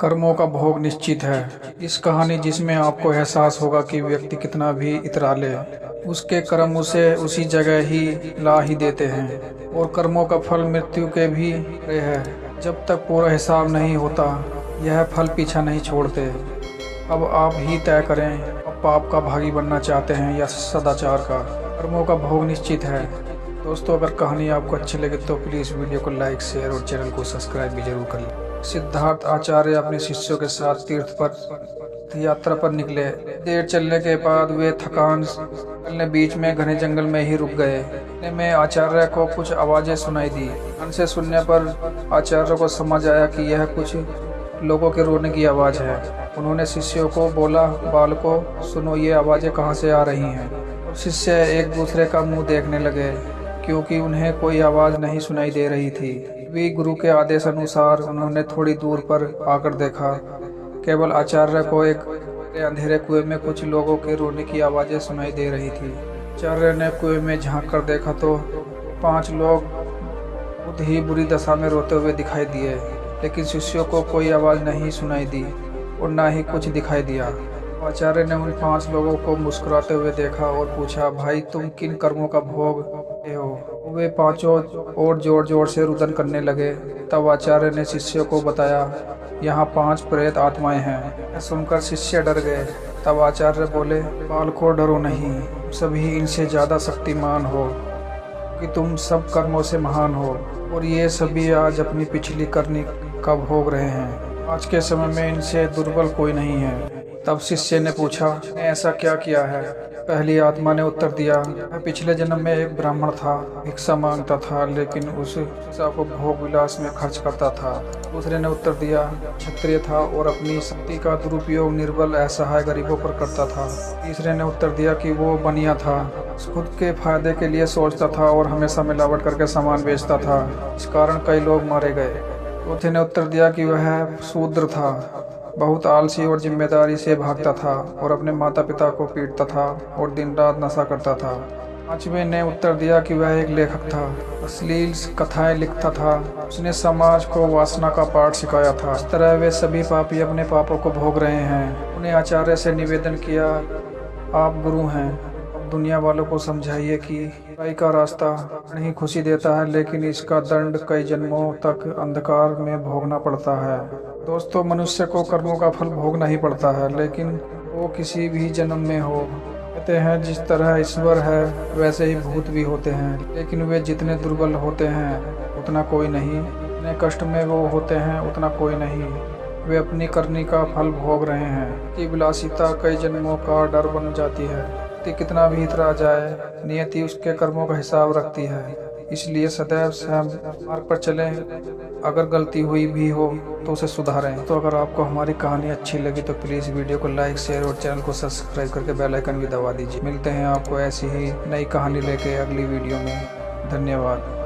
कर्मों का भोग निश्चित है। इस कहानी जिसमें आपको एहसास होगा कि व्यक्ति कितना भी इतरा ले, उसके कर्म उसे उसी जगह ही ला ही देते हैं और कर्मों का फल मृत्यु के भी परे है। जब तक पूरा हिसाब नहीं होता यह फल पीछा नहीं छोड़ते। अब आप ही तय करें, अब पाप का भागी बनना चाहते हैं या सदाचार का। कर्मों का भोग निश्चित है। दोस्तों, अगर कहानी आपको अच्छी लगे तो प्लीज़ वीडियो को लाइक, शेयर और चैनल को सब्सक्राइब भी जरूर कर लें। सिद्धार्थ आचार्य अपने शिष्यों के साथ तीर्थ यात्रा पर निकले। देर चलने के बाद वे थकान चलने बीच में घने जंगल में ही रुक गए। इतने में आचार्य को कुछ आवाजें सुनाई दी। ध्यान से सुनने पर आचार्य को समझ आया कि यह कुछ लोगों के रोने की आवाज़ है। उन्होंने शिष्यों को बोला, बालकों सुनो, ये आवाज़ें कहाँ से आ रही हैं। शिष्य एक दूसरे का मुंह देखने लगे क्योंकि उन्हें कोई आवाज़ नहीं सुनाई दे रही थी। भी गुरु के आदेश अनुसार उन्होंने थोड़ी दूर पर आकर देखा। केवल आचार्य को एक अंधेरे कुएं में कुछ लोगों के रोने की आवाज़ें सुनाई दे रही थी। आचार्य ने कुएं में झांक कर देखा तो 5 लोग बहुत ही बुरी दशा में रोते हुए दिखाई दिए, लेकिन शिष्यों को कोई आवाज़ नहीं सुनाई दी और न ही कुछ दिखाई दिया। आचार्य ने उन 5 लोगों को मुस्कुराते हुए देखा और पूछा, भाई तुम किन कर्मों का भोग हो? वे 5 और जोर जोर से रुदन करने लगे। तब आचार्य ने शिष्यों को बताया, यहाँ 5 प्रेत आत्माएं हैं। सुनकर शिष्य डर गए। तब आचार्य बोले, बालकों डरो नहीं, सभी इनसे ज़्यादा शक्तिमान हो कि तुम सब कर्मों से महान हो और ये सभी आज अपनी पिछली करनी का भोग रहे हैं। आज के समय में इनसे दुर्बल कोई नहीं है। तब शिष्य ने पूछा, ने ऐसा क्या किया है? पहली आत्मा ने उत्तर दिया, मैं पिछले जन्म में एक ब्राह्मण था, भिक्षा मांगता था, लेकिन उस भिक्षा को भोग विलास में खर्च करता था। दूसरे ने उत्तर दिया, क्षत्रिय था और अपनी शक्ति का दुरुपयोग निर्बल असहाय गरीबों पर करता था। तीसरे ने उत्तर दिया कि वो बनिया था, खुद के फायदे के लिए सोचता था और हमेशा मिलावट करके सामान बेचता था। इस कारण कई लोग मारे गए। चौथे ने उत्तर दिया कि वह शूद्र था, बहुत आलसी और जिम्मेदारी से भागता था और अपने माता पिता को पीटता था और दिन रात नशा करता था। 5वें ने उत्तर दिया कि वह एक लेखक था, अश्लील कथाएं लिखता था, उसने समाज को वासना का पाठ सिखाया था। इस तरह वे सभी पापी अपने पापों को भोग रहे हैं। उन्हें आचार्य से निवेदन किया, आप गुरु हैं, दुनिया वालों को समझाइए कि बुराई का रास्ता नहीं खुशी देता है, लेकिन इसका दंड कई जन्मों तक अंधकार में भोगना पड़ता है। दोस्तों, मनुष्य को कर्मों का फल भोगना ही पड़ता है, लेकिन वो किसी भी जन्म में हो। कहते हैं जिस तरह ईश्वर है वैसे ही भूत भी होते हैं, लेकिन वे जितने दुर्बल होते हैं उतना कोई नहीं, जितने कष्ट में वो होते हैं उतना कोई नहीं। वे अपनी करनी का फल भोग रहे हैं कि विलासिता कई जन्मों का डर बन जाती है। कितना भी इतरा जाए, नियति उसके कर्मों का हिसाब रखती है। इसलिए सदैव स्वयं मार्ग पर चलें। अगर गलती हुई भी हो तो उसे सुधारें। तो अगर आपको हमारी कहानी अच्छी लगी तो प्लीज़ वीडियो को लाइक, शेयर और चैनल को सब्सक्राइब करके बेल आइकन भी दबा दीजिए। मिलते हैं आपको ऐसी ही नई कहानी लेके अगली वीडियो में। धन्यवाद।